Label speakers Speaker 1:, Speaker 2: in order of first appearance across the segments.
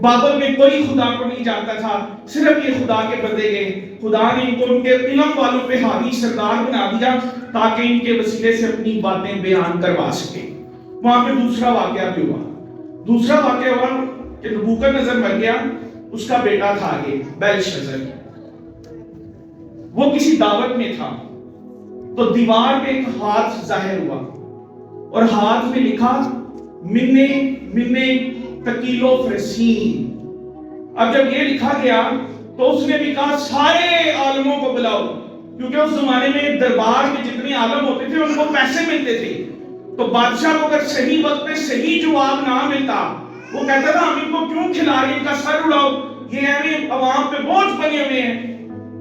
Speaker 1: بابل میں کوئی خدا کو نہیں جانتا تھا، صرف یہ خدا کے بندے گئے، خدا نے ان کو ان کے علم والوں پہ حاوی سردار بنا دیا تاکہ ان کے وسیلے سے اپنی باتیں بیان کروا سکے۔ وہاں پہ دوسرا واقعہ بھی ہوا، دوسرا واقعہ ہوا کہ نبوکدنضر مر گیا، اس کا بیٹا تھا آگے بیلشازر، وہ کسی دعوت میں تھا، تو دیوار پہ ایک ہاتھ ظاہر ہوا اور ہاتھ میں لکھا منے منے تکیلو فرسین۔ اب جب یہ لکھا گیا تو اس نے بھی کہا سارے عالموں کو بلاؤ، کیونکہ اس زمانے میں دربار میں جتنے عالم ہوتے تھے ان کو پیسے ملتے تھے، تو بادشاہ کو اگر صحیح وقت پہ صحیح جواب نہ ملتا وہ کہتا تھا ہم ان کو کیوں کھلا رہے ہیں، ان کا سر اڑاؤ، یہ ہمیں عوام پہ بوجھ بنے ہوئے ہیں۔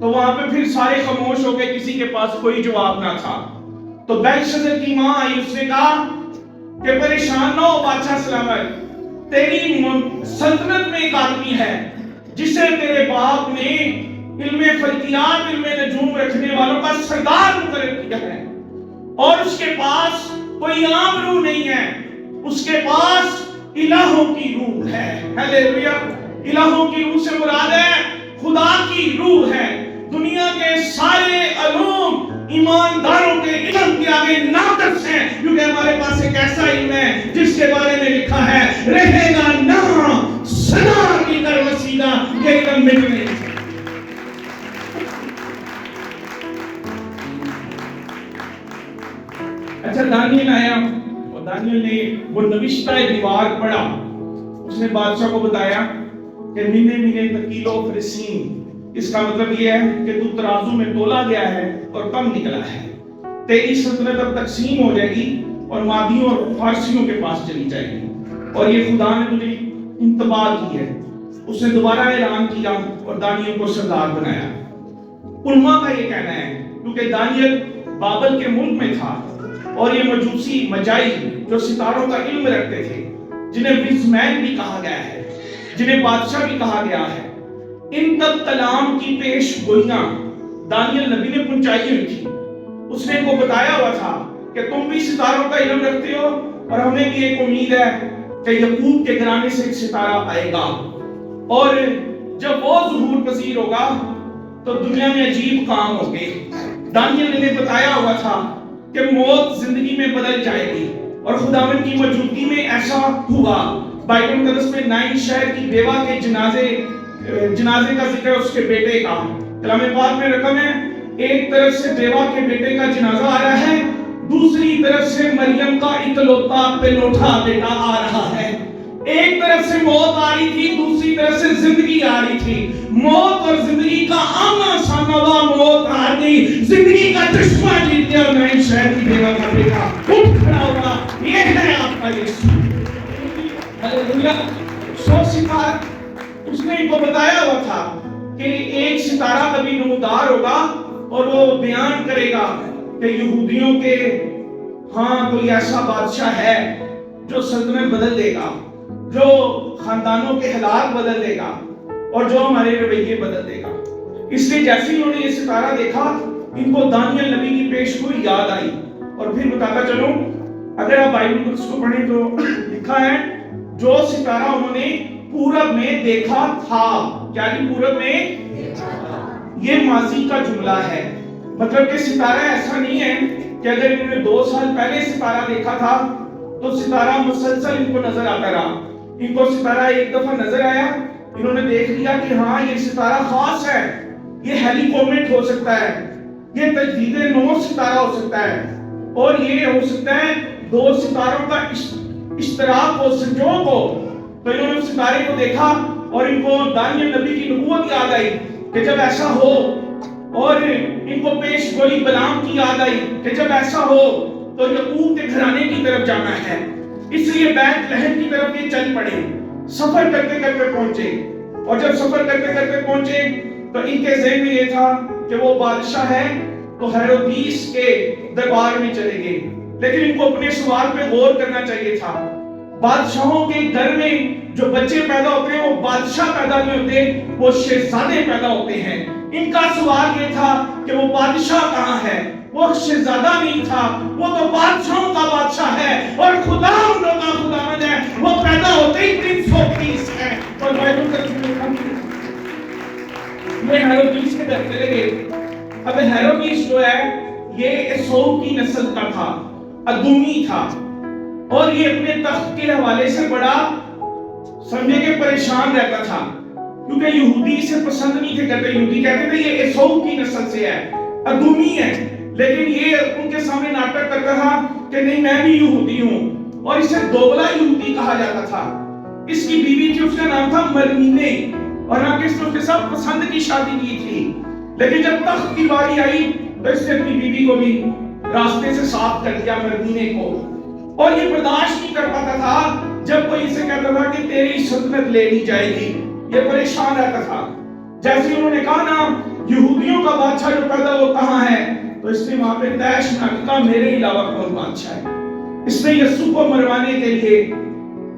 Speaker 1: تو وہاں پہ پھر سارے خاموش ہو گئے، کسی کے پاس کوئی جواب نہ تھا۔ تو بیلشازر کی ماں آئی، اس نے کہا کہ پریشان نہ ہو بادشاہ سلامت، تیری سلطنت میں ایک آدمی ہے جسے تیرے باپ نے علم فلکیات، علم نجوم رکھنے والوں کا سردار مقرر کیا ہے، اور اس کے پاس کوئی عام روح نہیں ہے، اس کے پاس الہوں کی روح ہے۔ ہیلیلویا! الہوں کی روح سے مراد ہے خدا کی روح ہے۔ دنیا کے سارے علوم ایمانداروں کے علم کے آگے ناقص ہیں، کیونکہ ہمارے پاس ایک ایسا علم ہے جس کے بارے میں لکھا ہے رہے گا نہ سنا کی در وسیلہ، یہ علم مٹ نہیں۔ اچھا دانیل آیا اور دانیل نے وہ نوشتہ دیوار پڑھا، اس نے بادشاہ کو بتایا کہ منے منے تکیلو فرسین، اس کا مطلب یہ ہے کہ تو ترازو میں تولا گیا ہے اور کم نکلا ہے، تیری سلطنت اب تقسیم ہو جائے گی اور مادیوں اور فارسیوں کے پاس چلی جائے گی، اور یہ خدا نے تجھے انتباہ کی ہے۔ اس نے دوبارہ اعلان کیا اور دانیل کو سردار بنایا۔ علماء کا یہ کہنا ہے کیونکہ دانیل بابل کے ملک میں تھا اور یہ مجوسی مجائی جو ستاروں کا علم رکھتے تھے، جنہیں وزمین بھی کہا گیا ہے، جنہیں بادشاہ بھی کہا گیا ہے، ان تک کلام کی پیش گوئیاں دانیل نبی نے پہنچائی ہوئی تھی۔ اس نے ان کو بتایا ہوا تھا کہ تم بھی ستاروں کا علم رکھتے ہو اور ہمیں بھی ایک امید ہے کہ یعقوب کے گھرانے سے ایک ستارہ آئے گا، اور جب وہ ظہور پذیر ہوگا تو دنیا میں عجیب کام ہوں گے۔ دانیل نے بتایا ہوا تھا کہ موت زندگی میں بدل جائے گی، اور خداوند کی موجودگی میں ایسا ہوا۔ بائبل مقدس میں نائن شہر کی بیوہ کے جنازے کا ذکر ہے، اس کے بیٹے کا کلام پاک میں رقم ہے، ایک طرف سے بیوہ کے بیٹے کا جنازہ آ رہا ہے، دوسری طرف سے مریم کا اکلوتا پلوٹا بیٹا آ رہا ہے۔ ایک طرف سے موت آ رہی تھی، دوسری طرف سے زندگی آ رہی تھی۔ موت اور زندگی کا آمنا سامنا ہوا، موت آ گئی، زندگی کا چشمہ جیت گیا، اور نائن شہر کی بیوہ کا بیٹا اٹھ کھڑا ہوا۔ یہ ہے آپ کا یسوع۔ ہلیلویا! سو ستارہ اس نے ان کو بتایا ہوا تھا کہ ایک ستارہ کبھی نمودار ہوگا اور وہ بیان کرے گا کہ یہودیوں کے ہاں کوئی ایسا بادشاہ ہے جو سلطنت بدل دے گا، جو خاندانوں کے حالات بدل دے گا اور جو ہمارے رویے بدل دے گا۔ اس لیے جیسے ہی انہوں نے یہ ستارہ دیکھا، ان کو دانیل نبی کی پیشگوئی یاد آئی۔ اور پھر بتاتا چلوں، اگر آپ بائبل کو اس کو پڑھیں تو لکھا ہے جو ستارہ انہوں نے پورب میں دیکھا تھا، کیا جی پورب میں، یہ ماضی کا جملہ ہے، مطلب کہ ستارہ ایسا نہیں ہے کہ اگر انہوں نے 2 سال پہلے ستارہ دیکھا تھا تو ستارہ مسلسل ان کو نظر آتا رہا۔ ان کو ستارہ ایک دفعہ نظر آیا، انہوں نے دیکھ لیا کہ ہاں یہ ستارہ خاص ہے، یہ ہیلی کومیٹ ہو سکتا ہے، یہ تجدید نو ستارہ ہو سکتا ہے، اور یہ ہو سکتا ہے 2 ستاروں کا اشتراک ہو، سنجوگ ہو۔ تو انہوں نے ستارے کو دیکھا اور ان کو دانیل نبی کی نبوت یاد آئی کہ جب ایسا ہو، اور ان کو پیش گوئی بلام کی یاد آئی کہ جب ایسا ہو تو یعقوب کے گھرانے کی طرف جانا ہے، اس لیے بیت لحم کی طرف یہ چل پڑے، سفر کرتے کرتے پہنچے، اور جب سفر کرتے کرتے پہنچے تو ان کے ذہن میں یہ تھا کہ وہ بادشاہ ہے تو ہیرودیس کے دربار میں چلے گئے، لیکن ان کو اپنے سوال پہ غور کرنا چاہیے تھا۔ بادشاہوں کے گھر میں جو بچے پیدا ہوتے ہیں وہ بادشاہ پیدا نہیں ہوتے، وہ شہزادے پیدا ہوتے ہیں۔ ان کا سوال یہ تھا کہ وہ بادشاہ کہاں ہے؟ وہ شہزادہ نہیں تھا، وہ تو بادشاہوں کا بادشاہ ہے، اور خدا ان لوگوں کا خداوند ہے، وہ پیدا ہوتے ہی پرنس آف پیس ہے۔ اور یہ ہیروکلیس کے گھر چلے گئے. اب ہیروکلیس جو ہے یہ ایسو کی نسل کا تھا, ادومی تھا, اور یہ اپنے تخت کے حوالے سے بڑا سمجھے کہ پریشان رہتا تھا, کیونکہ یہودی اسے پسند نہیں تھے کرتے. یہودی کہتے تھے یہ ایسو کی نسل سے ہے, ادومی ہے, لیکن یہ ان کے سامنے ناٹک کرتا تھا کہ نہیں میں بھی یہودی ہوں, اور اسے دوگلا یہودی کہا جاتا تھا. اس کی بیوی تھی, اس کا نام تھا مرمینے, اور اس نے اس کے ساتھ پسند کی شادی کی تھی. لیکن جب تخت کی باری آئی تو اس نے اپنی بیوی کو بھی راستے سے صاف کر دیا, مرمینے کو, اور یہ برداشت نہیں کر پاتا تھا جب کوئی اسے کہتا تھا کہ تیری سلطنت لے لی جائے گی. یہ پریشان رہتا تھا. جیسے انہوں نے کہا نا یہودیوں کا بادشاہ جو پیدا وہ کہاں ہے, تو اس نے وہاں پہ تیش نہ کہا میرے علاوہ کون بادشاہ ہے. اس نے یسوع کو مروانے کے لیے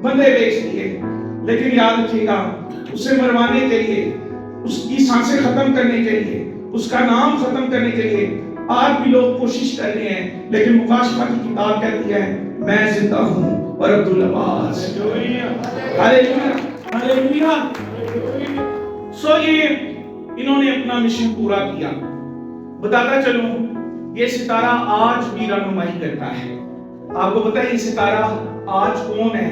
Speaker 1: بندے بیچ دیے. لیکن یاد رکھیے گا اسے مروانے کے لیے, اس کی سانسیں ختم کرنے کے لیے, اس کا نام ختم کرنے کے لیے آج بھی لوگ کوشش کر رہے ہیں. لیکن مکاشفہ کی کتاب کہتی ہے میں زندہ ہوں اور عبدالعباس. ہاللیلویا ہاللیلویا. سو یہ انہوں نے اپنا مشن پورا کیا. بتاتا چلوں یہ ستارہ آج بھی رہنمائی کرتا ہے. آپ کو پتہ ہے یہ ستارہ آج کون ہے,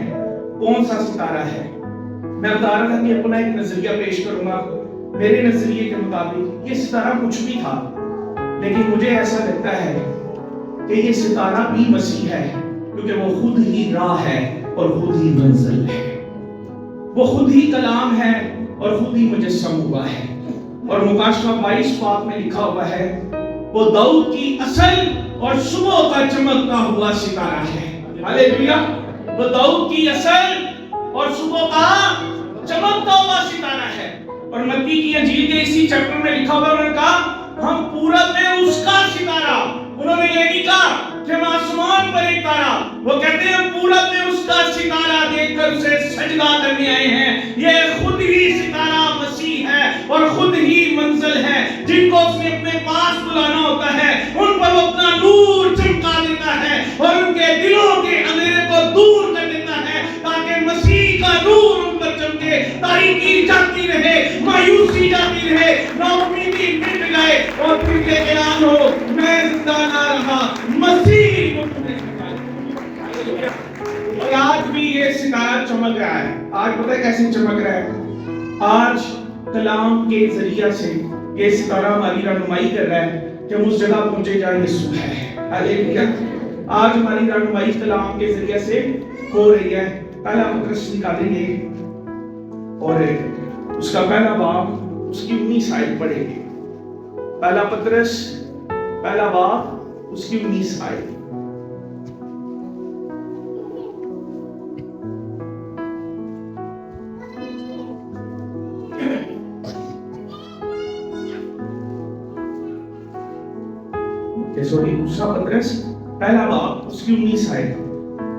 Speaker 1: کون سا ستارہ ہے. میں بتا رہا تھا کہ اپنا ایک نظریہ پیش کروں گا. میرے نظریے کے مطابق یہ ستارہ کچھ بھی تھا, لیکن مجھے ایسا لگتا ہے کہ یہ ستارہ بھی مسیح ہے, کیونکہ وہ خود ہی راہ ہے اور خود ہی منزل ہے. وہ خود ہی کلام ہے اور خود ہی مجسم ہوا ہے. اور مکاشفہ 22 پاک میں لکھا ہوا ہے وہ داؤد کی اصل اور صبح کا چمکتا ہوا ستارہ ہے. ہاللیلویا. وہ داؤد کی اصل اور صبح کا چمکتا ہوا ستارہ ہے. اور متی کی انجیل کے اسی چیپٹر میں لکھا ہوا انہوں نے کہا ہم پورب میں اس کا ستارہ. انہوں نے یہ نہیں کہا کہ ہم آسمان پر ایک تارا, وہ کہتے ہیں ہم پورب میں اس کا ستارہ دیکھ کر اسے سجدہ کرنے آئے ہیں. یہ خود ہی ستارہ مسیح ہے اور خود ہی منزل ہے. جن کو اس نے اپنے پاس بلانا ہوتا ہے ان پر وہ اپنا نور چمکا دیتا ہے اور ان کے دلوں کے اندھیرے کو دور کر دیتا ہے, تاکہ مسیح کا نور ان پر چمکے. تاریکی جاتی رہے, مایوسی جاتی رہے, ناامیدی مٹ جائے, اور پھر یہ اعلان ہو میں زندہ نہ رہا, مسیح مجھ میں زندہ. اور آج بھی یہ ستارہ چمک رہا ہے. آج پتہ ہے کیسے چمک رہا ہے؟ آج کلام کے ذریعہ سے یہ ستارہ ہماری رہنمائی کر رہا ہے کہ ہم اس جگہ پہنچے جائیں یسوع ہے. ہاللیلویا. آج ہماری رہنمائی کلام کے ذریعے سے ہو رہی ہے. پہلا پترس نکالیں گے اور اس کا پہلا باب اس کی 19 آیت پڑھیں گے. پہلا پترس پہلا باب اس کی 19 آیت. سوری دوسرا پترس پہلا باب اس کی 19 آیت.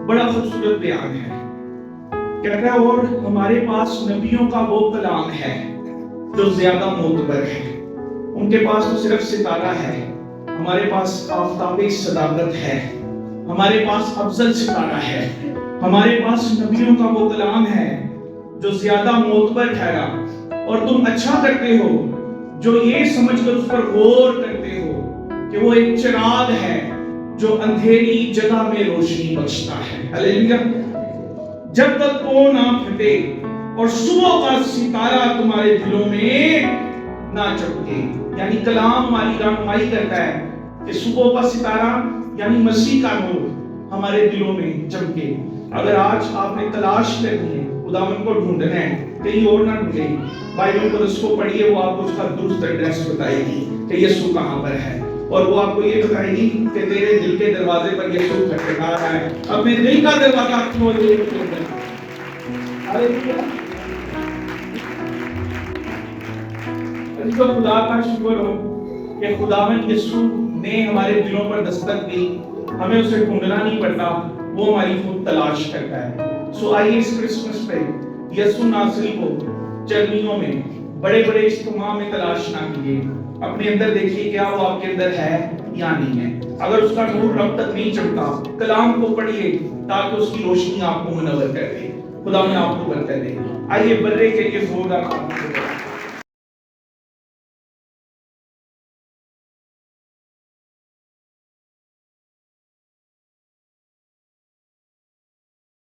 Speaker 1: بڑا خوبصورت بیان ہے. کہتا ہے اور ہمارے پاس نبیوں کا وہ کلام ہے جو زیادہ معتبر ہے. ان کے پاس تو صرف ستارہ ہے, ہمارے پاس آفتاب صداقت ہے. ہمارے پاس افضل ستارہ ہے. ہمارے پاس نبیوں کا وہ کلام ہے جو زیادہ معتبر ٹھہرا, اور تم اچھا کرتے ہو جو یہ سمجھ کر اس پر غور کرتے ہو کہ وہ ایک چراغ ہے جو اندھیری جگہ میں روشنی بخشتا ہے. ہاللیلویا. جب تک وہ نہ پھٹے اور صبح کا ستارہ تمہارے دلوں میں نہ چمکے. یعنی کلام ہماری رہنمائی کرتا ہے کہ صبح کا ستارہ یعنی مسیح کا نور ہمارے دلوں میں چمکے. اگر آج آپ نے تلاش کرنی ہے, خداوند کو ڈھونڈنا ہے, کہیں اور نہ ڈھونڈیں. بائبل کو اس کو پڑھیے, وہ آپ کو اس کا درست ایڈریس بتائے گی کہ یسوع کہاں پر ہے, اور وہ آپ کو یہ بتائے گی کہ تیرے دل کے دروازے پر یسوع کھٹکھٹا رہا ہے. اپنے دل کا دروازہ کھولے. تو خدا کا شکر ہو کہ خداوند یسوع نے ہمارے دلوں پر دستک دی. ہمیں اسے ڈھونڈنا نہیں پڑتا, وہ ہماری خود تلاش کرتا ہے. سو آئیے اس کرسمس پہ یسوع ناصری کو چرنیوں میں بڑے بڑے اجتماع میں تلاش نہ کیجیے. اپنے اندر دیکھیے کیا وہ آپ کے اندر ہے یا نہیں ہے. اگر اس کا نور اب تک نہیں چمکا, کلام کو پڑھیے تاکہ اس کی روشنی آپ کو منور کر دے. خدا نے آپ کو برکت دے. آئیے برے کے لیے زوردار